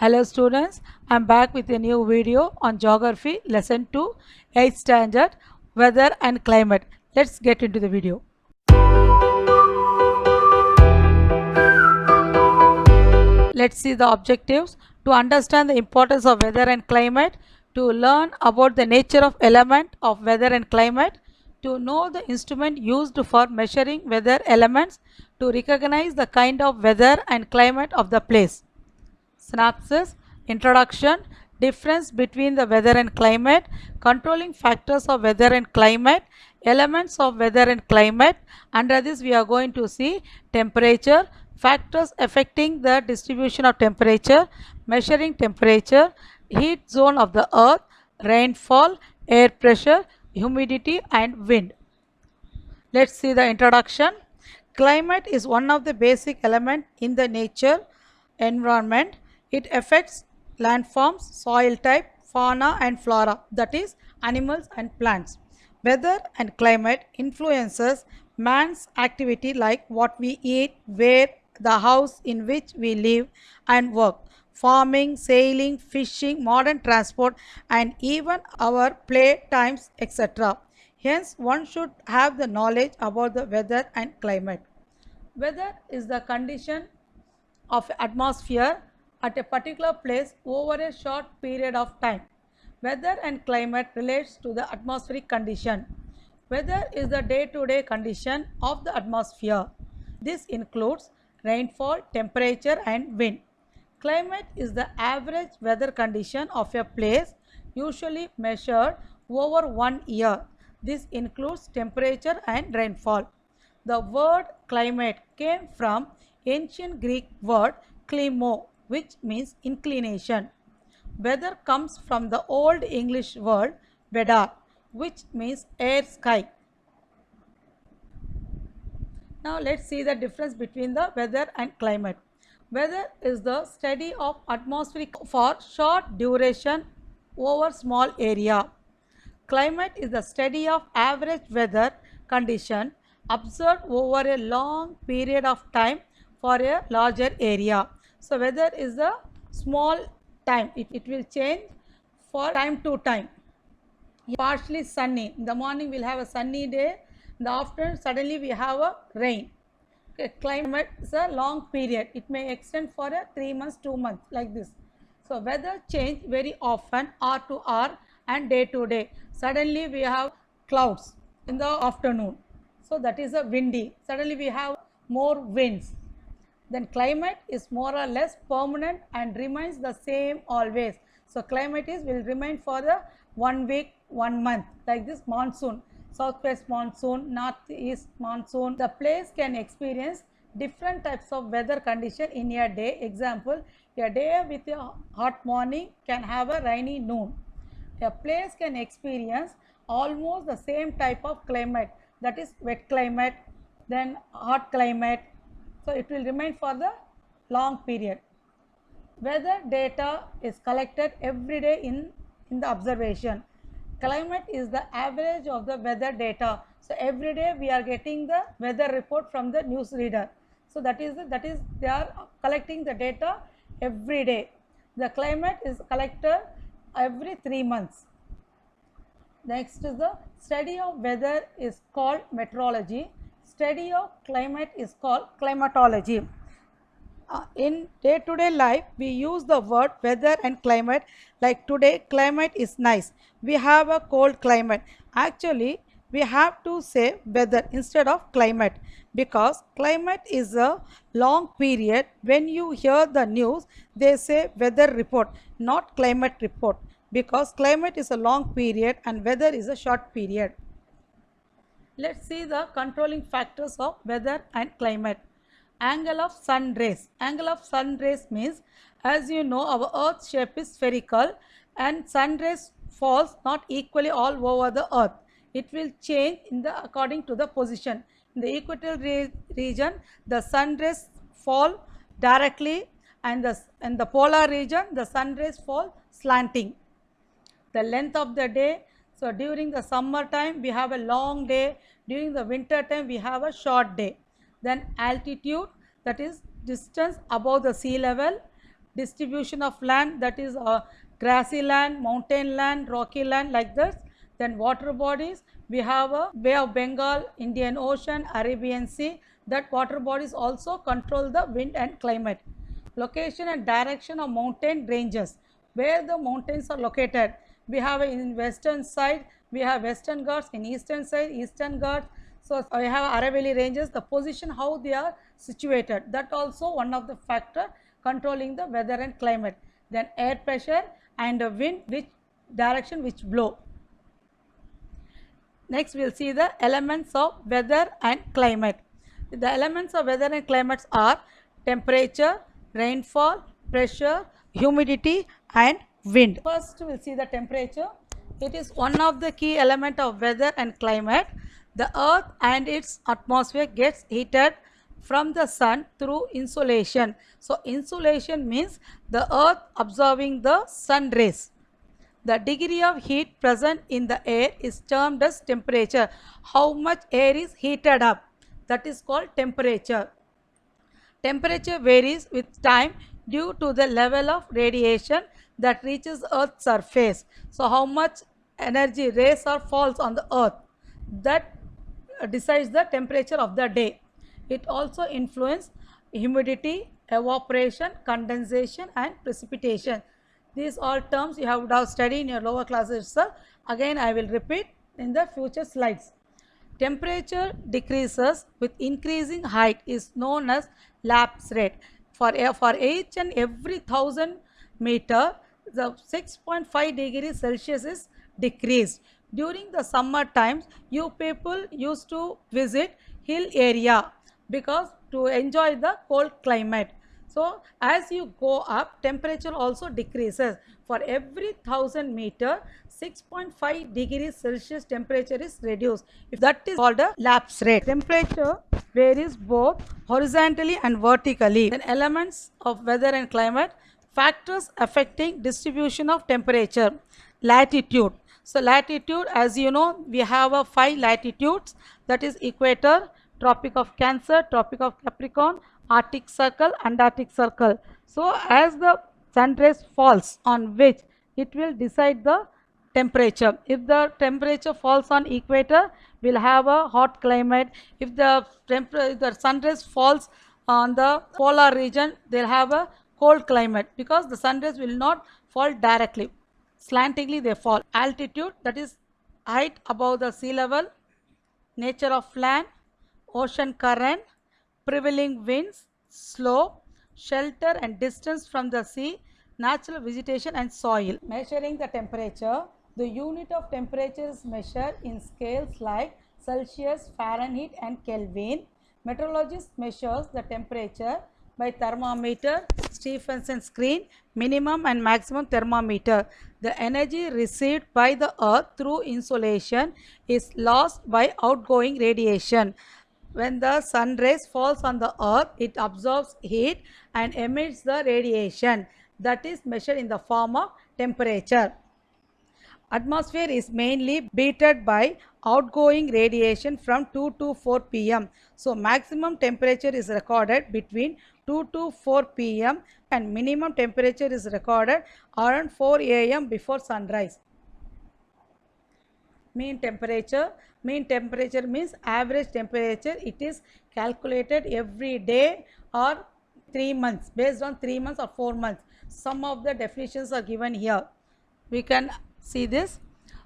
Hello students, I am back with a new video on geography lesson 2, 8th standard, weather and climate. Let's get into the video. Let's see the objectives. To understand the importance of weather and climate, to learn about the nature of element of weather and climate, to know the instrument used for measuring weather elements, to recognize the kind of weather and climate of the place. Synopsis. Introduction. Difference between the weather and climate, controlling factors of weather and climate, elements of weather and climate. Under this we are going to see temperature, factors affecting the distribution of temperature, measuring temperature, heat zone of the earth, rainfall, air pressure, humidity and wind. Let's see the introduction. Climate is one of the basic elements in the nature environment. It affects landforms, soil type, fauna and flora, that is animals and plants. Weather and climate influences man's activity like what we eat, where, the house in which we live and work, farming, sailing, fishing, modern transport and even our play times, etc. Hence, one should have the knowledge about the weather and climate. Weather is the condition of atmosphere at a particular place over a short period of time. Weather and climate relates to the atmospheric condition. Weather is the day-to-day condition of the atmosphere. This includes rainfall, temperature and wind. Climate is the average weather condition of a place, usually measured over 1 year. This includes temperature and rainfall. The word climate came from ancient Greek word klimo, which means inclination. Weather comes from the Old English word weather, which means air, sky. Now let's see the difference between the weather and climate. Weather is the study of atmospheric for short duration over small area. Climate is the study of average weather condition observed over a long period of time for a larger area. So weather is a small time. It will change for time to time. Partially sunny. In the morning we'll have a sunny day. In the afternoon suddenly we have a rain. Okay, climate is a long period. It may extend for a 3 months, 2 months like this. So weather change very often, hour to hour and day to day. Suddenly we have clouds in the afternoon. So that is a windy. Suddenly we have more winds. Then climate is more or less permanent and remains the same always. So climate is will remain for the 1 week, 1 month like this monsoon. Southwest monsoon, northeast monsoon. The place can experience different types of weather condition in a day. Example, a day with a hot morning can have a rainy noon. A place can experience almost the same type of climate, that is wet climate, then hot climate. So it will remain for the long period. Weather data is collected every day in the observation. Climate is the average of the weather data. So every day we are getting the weather report from the news reader. So that is they are collecting the data every day. The climate is collected every 3 months. Next is the study of weather is called meteorology. Study of climate is called climatology. In day-to-day life, we use the word weather and climate. Like today, climate is nice. We have a cold climate. Actually, we have to say weather instead of climate, because climate is a long period. When you hear the news, they say weather report, not climate report, because climate is a long period and weather is a short period. Let's see the controlling factors of weather and climate. Angle of sun rays. Angle of sun rays means, as you know, our earth's shape is spherical and sun rays falls not equally all over the earth. It will change according to the position. In the equatorial region, the sun rays fall directly, and in the polar region, the sun rays fall slanting. The length of the day. So during the summer time we have a long day, during the winter time we have a short day. Then altitude, that is distance above the sea level. distribution of land, that is grassy land, mountain land, rocky land, like this. Then water bodies, we have a Bay of Bengal, Indian Ocean, Arabian Sea. That water bodies also control the wind and climate. Location and direction of mountain ranges, where the mountains are located. We have in western side, we have Western Ghats, in eastern side, Eastern Ghats. So I have Aravalli ranges, the position how they are situated, that also one of the factor controlling the weather and climate. Then air pressure and the wind, which direction which blow. Next we will see the elements of weather and climate. The elements of weather and climates are temperature, rainfall, pressure, humidity and wind. First we will see the temperature. It is one of the key element of weather and climate. The earth and its atmosphere gets heated from the sun through insolation. So insolation means the earth absorbing the sun rays. The degree of heat present in the air is termed as temperature. How much air is heated up, that is called temperature. Temperature varies with time due to the level of radiation that reaches Earth's surface. So how much energy rays or falls on the earth, that decides the temperature of the day. It also influences humidity, evaporation, condensation and precipitation. These all terms you would have studied in your lower classes itself. Again I will repeat in the future slides. Temperature decreases with increasing height is known as lapse rate. For each and every 1000 meter, the 6.5 degrees Celsius is decreased. During the summer times, you people used to visit hill area because to enjoy the cold climate. So as you go up, temperature also decreases. For every 1000 meter, 6.5 degrees Celsius temperature is reduced. If that is called a lapse rate. Temperature varies both horizontally and vertically. Then elements of weather and climate, factors affecting distribution of temperature. Latitude. So latitude, as you know, we have 5 latitudes, that is equator, Tropic of Cancer, Tropic of Capricorn, Arctic Circle, Antarctic Circle. So as the sun rays falls on which, it will decide the temperature. If the temperature falls on equator, we will have a hot climate. If the sun rays falls on the polar region, they will have a cold climate, because the sun rays will not fall directly, slantingly they fall. Altitude, that is height above the sea level, nature of land, ocean current, prevailing winds, slope, shelter and distance from the sea, natural vegetation and soil. Measuring the temperature, the unit of temperature is measured in scales like Celsius, Fahrenheit and Kelvin. Meteorologist measures the temperature by thermometer, Stephenson screen, minimum and maximum thermometer. The energy received by the earth through insolation is lost by outgoing radiation. When the sun rays falls on the earth, it absorbs heat and emits the radiation, that is measured in the form of temperature. Atmosphere is mainly beaten by outgoing radiation from 2 to 4 pm. So maximum temperature is recorded between 2 to 4 pm and minimum temperature is recorded around 4 am before sunrise. Mean temperature means average temperature. It is calculated every day or 3 months, based on 3 months or 4 months. Some of the definitions are given here. We can see this.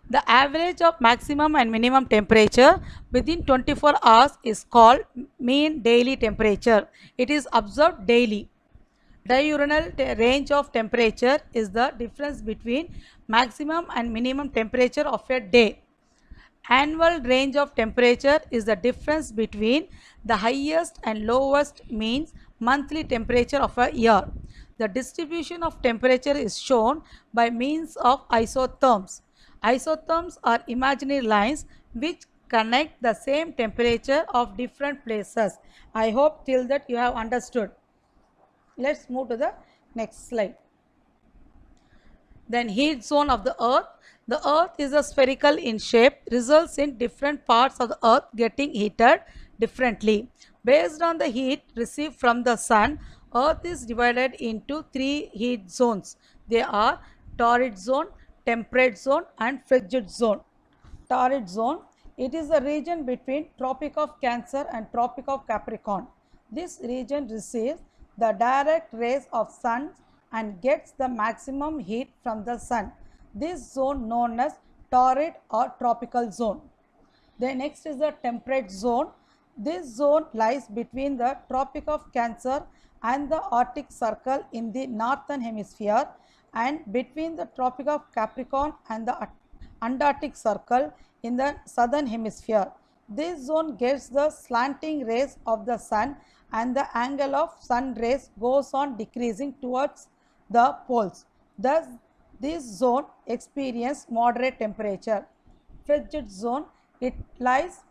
The average of maximum and minimum temperature within 24 hours is called mean daily temperature. It is observed daily. Diurnal range of temperature is the difference between maximum and minimum temperature of a day. Annual range of temperature is the difference between the highest and lowest means monthly temperature of a year. The distribution of temperature is shown by means of isotherms. Isotherms are imaginary lines which connect the same temperature of different places. I hope till that you have understood. Let's move to the next slide. Then heat zone of the earth. The earth is a spherical in shape, results in different parts of the earth getting heated differently. Based on the heat received from the sun, Earth is divided into three heat zones. They are torrid zone, temperate zone, and frigid zone. Torrid zone, it is the region between Tropic of Cancer and Tropic of Capricorn. This region receives the direct rays of sun and gets the maximum heat from the sun. This zone known as torrid or tropical zone. The next is the temperate zone. This zone lies between the Tropic of Cancer and the Arctic Circle in the northern hemisphere, and between the Tropic of Capricorn and the Antarctic Circle in the southern hemisphere. This zone gets the slanting rays of the sun, and the angle of sun rays goes on decreasing towards the poles. Thus, this zone experiences moderate temperature. Frigid zone, it lies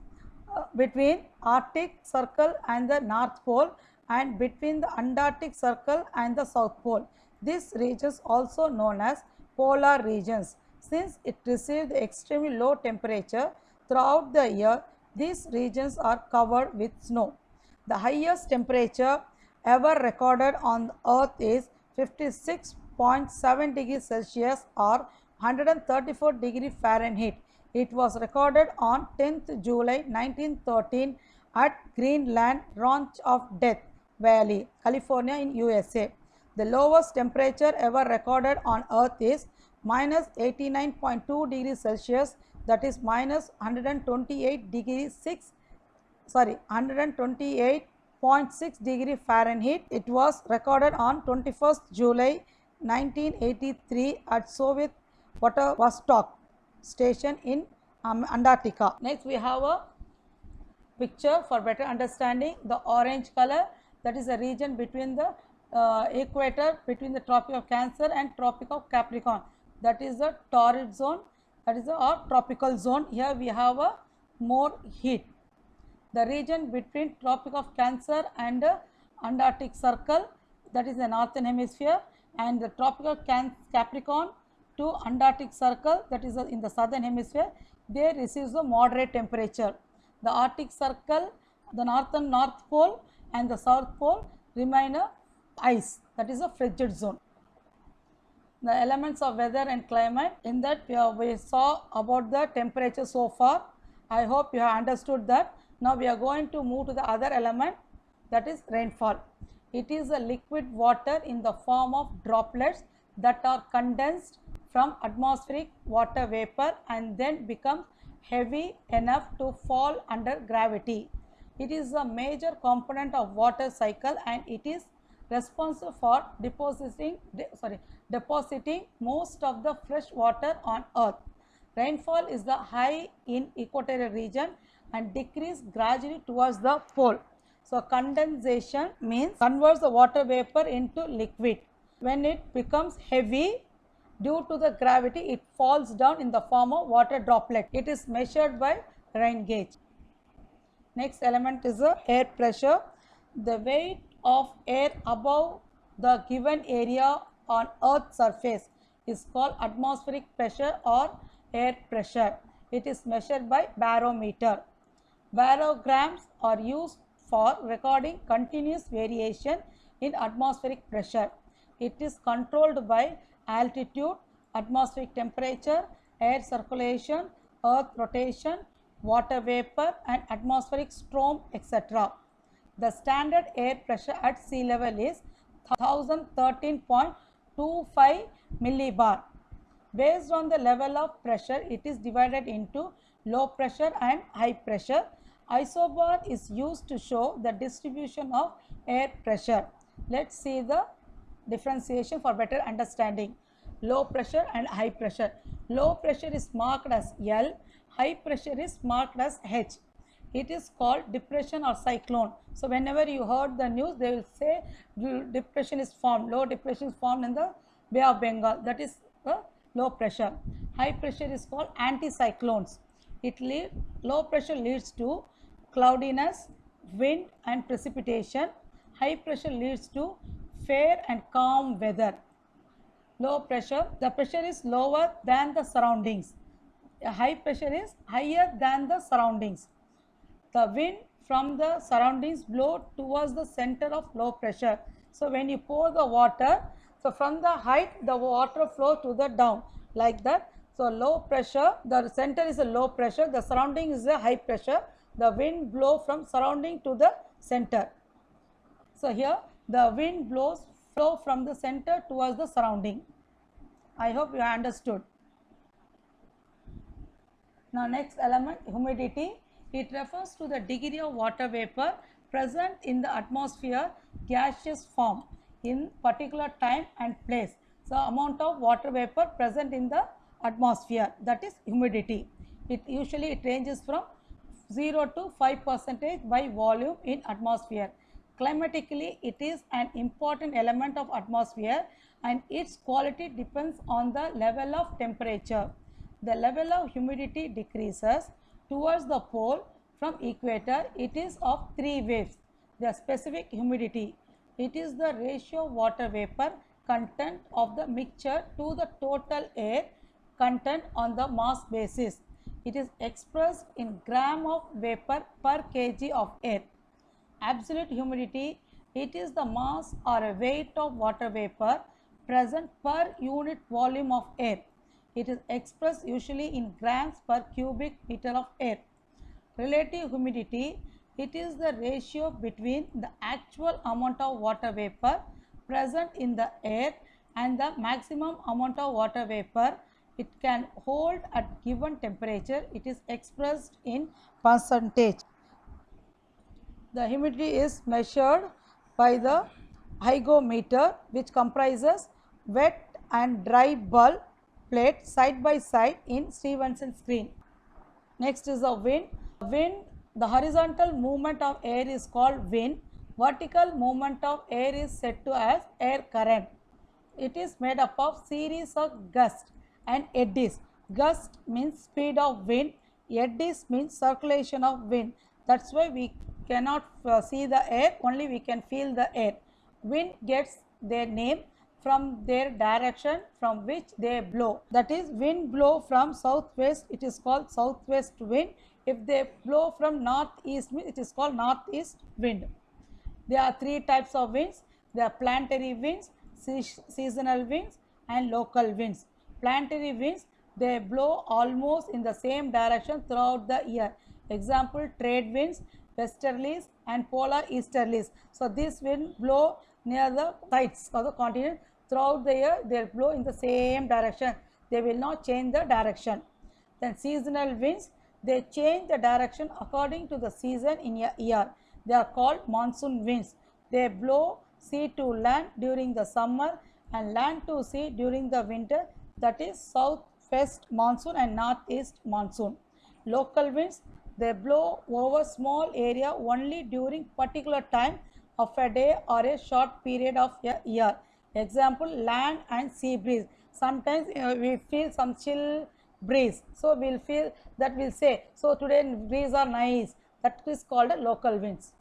between Arctic Circle and the North Pole, and between the Antarctic Circle and the South Pole. These regions also known as polar regions. Since it receives extremely low temperature throughout the year, these regions are covered with snow. The highest temperature ever recorded on the earth is 56.7 degrees Celsius or 134 degrees Fahrenheit. It was recorded on 10th July 1913 at Greenland Ranch of Death Valley, California in USA. The lowest temperature ever recorded on earth is minus 89.2 degrees Celsius, that is minus 128 degrees 128.6 degree Fahrenheit. It was recorded on 21st July 1983 at Soviet Vladivostok station in Antarctica. Next we have a picture for better understanding. The orange color, that is a region between the equator, between the Tropic of Cancer and Tropic of Capricorn. That is the torrid zone, that is the tropical zone. Here we have a more heat. The region between Tropic of Cancer and Antarctic Circle, that is the northern hemisphere, and the Tropical Capricorn to Antarctic Circle, that is in the southern hemisphere, they receive the moderate temperature. The Arctic Circle, the northern North Pole and the South Pole remain ice, that is a frigid zone. The elements of weather and climate, in that we saw about the temperature so far. I hope you have understood that. Now we are going to move to the other element, that is rainfall. It is a liquid water in the form of droplets that are condensed from atmospheric water vapor and then become heavy enough to fall under gravity. It is a major component of water cycle and it is responsible for depositing most of the fresh water on earth. Rainfall is the high in equatorial region and decrease gradually towards the pole. So condensation means converts the water vapor into liquid. When it becomes heavy due to the gravity, it falls down in the form of water droplet. It is measured by rain gauge. Next element is the air pressure. The weight of air above the given area on earth's surface is called atmospheric pressure or air pressure. It is measured by barometer. Barograms are used for recording continuous variation in atmospheric pressure. It is controlled by altitude, atmospheric temperature, air circulation, earth rotation, water vapor and atmospheric storm, etc. The standard air pressure at sea level is 1013.25 millibar. Based on the level of pressure, it is divided into low pressure and high pressure. Isobar is used to show the distribution of air pressure. Let's see the differentiation for better understanding. Low pressure and high pressure. Low pressure is marked as L, high pressure is marked as H. It is called depression or cyclone. So whenever you heard the news, they will say depression is formed, low depression is formed in the Bay of Bengal, that is the low pressure. High pressure is called anticyclones. Low pressure leads to cloudiness, wind and precipitation. High pressure leads to fair and calm weather. Low pressure, the pressure is lower than the surroundings. High pressure is higher than the surroundings. The wind from the surroundings blow towards the center of low pressure. So when you pour the water, so from the height the water flows to the down like that. So low pressure, the center is a low pressure, the surrounding is a high pressure. The wind blow from surrounding to the center. So here the wind flow from the center towards the surrounding. I hope you understood. Now next element, humidity. It refers to the degree of water vapor present in the atmosphere gaseous form in particular time and place. So amount of water vapor present in the atmosphere, that is humidity. It ranges from 0 to 5% by volume in atmosphere. Climatically, it is an important element of atmosphere and its quality depends on the level of temperature. The level of humidity decreases towards the pole from equator. It is of three waves. The specific humidity, it is the ratio of water vapor content of the mixture to the total air content on the mass basis. It is expressed in gram of vapor per kg of air. Absolute humidity, it is the mass or a weight of water vapor present per unit volume of air. It is expressed usually in grams per cubic meter of air. Relative humidity, it is the ratio between the actual amount of water vapor present in the air and the maximum amount of water vapor it can hold at given temperature. It is expressed in percentage. The humidity is measured by the hygrometer, which comprises wet and dry bulb plate side by side in Stevenson screen. Next is the wind. The horizontal movement of air is called wind. Vertical movement of air is said to as air current. It is made up of series of gusts and eddies. Gust means speed of wind, eddies means circulation of wind. That's why we cannot see the air, only we can feel the air. Wind gets their name from their direction from which they blow. That is, wind blow from southwest, it is called southwest wind. If they blow from northeast, it is called northeast wind. There are three types of winds. There are planetary winds, seasonal winds and local winds. Planetary winds, they blow almost in the same direction throughout the year. Example, trade winds, westerlies and polar easterlies. So these winds blow near the sides of the continent. Throughout the year, they blow in the same direction. They will not change the direction. Then seasonal winds, they change the direction according to the season in a year. They are called monsoon winds. They blow sea to land during the summer and land to sea during the winter. That is southwest monsoon and northeast monsoon. Local winds, they blow over small area only during particular time of a day or a short period of a year. Example, land and sea breeze. Sometimes we feel some chill breeze, so we'll feel that, we'll say, so today breeze are nice. That is called a local winds.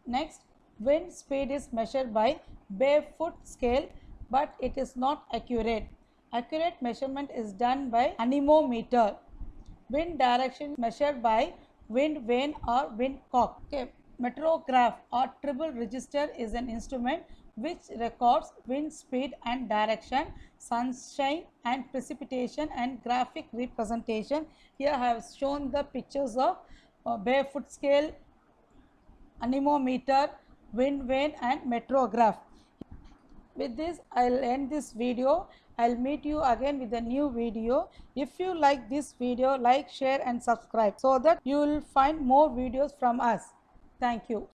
Next, wind speed is measured by barefoot scale, but it is not accurate. Accurate measurement is done by anemometer. Wind direction measured by wind vane or windcock. Okay. Metrograph or triple register is an instrument which records wind speed and direction, sunshine and precipitation and graphic representation. Here I have shown the pictures of barefoot scale, anemometer, wind vane and metrograph. With this, I'll end this video. I'll meet you again with a new video. If you like this video, like, share and subscribe so that you will find more videos from us. Thank you.